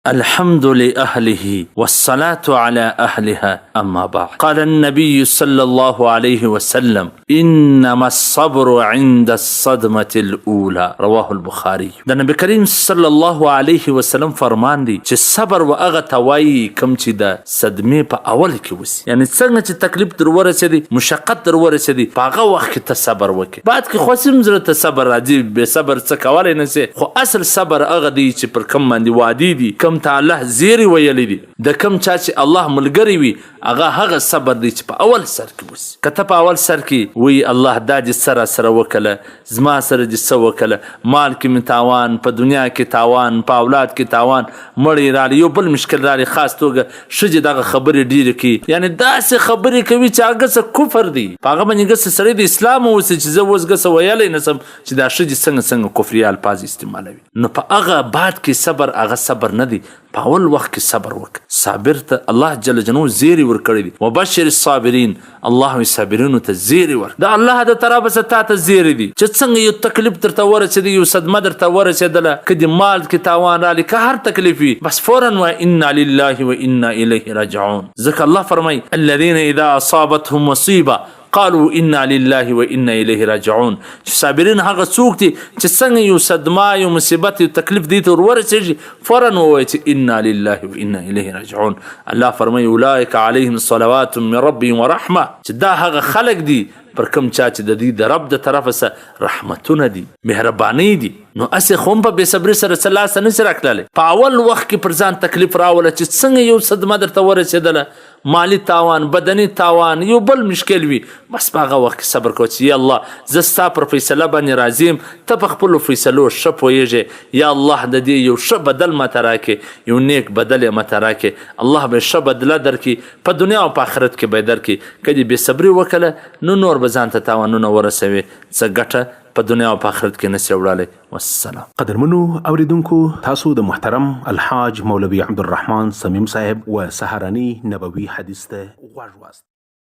الحمد لأهله والصلاة على أهلها أما بعد. قال النبي صلى الله عليه وسلم إنما الصبر عند الصدمة الأولى رواه البخاري. د نبی کریم صلی الله علیه وسلم فرمان دی چې صبر و هغه توای کم چې د صدمې په اول کې وسی، یعنی څنګه چې تکلیف در ورسېدي، مشقت در ورسېدي، په هغه وخت کې ته صبر وکړي. بعد کې خوسم زړه ته صبر راځي، بې صبر څه کولی نه سي، خو اصل صبر هغه دی چې پر کم باندې وعدې دي، کم ته الله زیری ویلی دي، د کم چا چې الله ملګری وي هغه صبر دی چې په اول سر کې وسی. که ته په اول سر کې وی الله دا دې سره وکړه، زما سره دې څه وکړه، مال کې مې تاوان، په دنیا کې تاوان، په اولاد کې تاوان، مړی رالی، یو بل مشکل رالی، خاص توګه ښځې دغه خبرې ډېرې کوي، یعنی داسې خبرې کوي چې هغه څه کفر دی، په هغه باندې ګسه سړی د اسلام اوسي چې زه اوس ګسه ویلی نه سم چې دا ښځې څنګه کفري الفاظ استعمالوي. نو په هغه بعد کې صبر هغه صبر نه دی، په اول وخت کې صبر وکړه. صابر ته الله جل جلاله زیری ورکړی دی، وبشر الصابرین، الله صابرینو ته زیری ورکړي. دا الله د طرفه تا ته زیری دی چې څنګه یو تکلیف درته ورسېدی، یو صدمه درته ورسېدله، که د مال کې تاوان رالی، که هر تکلیف وي، بس فورا و انا لله و انا الیه راجعون. ځکه الله فرمایي الذین اذا اصابتهم مصیبه قالوا انا لله و انا الیه راجعون. چې صابرین هغه څوک دي چې څنګه یو صدمه، یو مصیبت، یو تکلیف دی ته ورسېږي، فورا ووایي چې انا لله و انا الیه راجعون. الله فرمایي اولئک علیهم صلوات من ربهم ورحمه، چې دا هغه خلق دي پر کوم چا چې د دې د رب د طرفه سره رحمتونه دي، مهرباني دي. نو اسې خو هم په بې صبري سره څه لاسه نشي راکتلی. په اول وخت کې پر ځان تکلیف راوله چې څنګه یو صدمه درته ورسېدله، مالی تاوان، بدني تاوان، یو بل مشکل وي، بس په هغه وخت کې صبر کوه چې یا الله زه ستا پر فیصله باندې راضي یم، ته په خپلو فیصلو ښه پوهېږې، یا الله د دې یو ښه بدل ماته راکړې، یو نیک بدل یې ماته راکړې، الله به ښه بدله درکړي، په دنیا او په آخرت کې به یې درکړي. که دې بې صبري وکړله نو نور به ځان ته تاوانونه ورسوي، څه ګټه په دنیا او په آخرت کې نشي وړلی. والسلام. قدرمنو اوریدونکو، تاسو د محترم الحاج مولوي عبدالرحمن صمیم صاحب و سهارنی نبوي حدیث ته غوږ واست.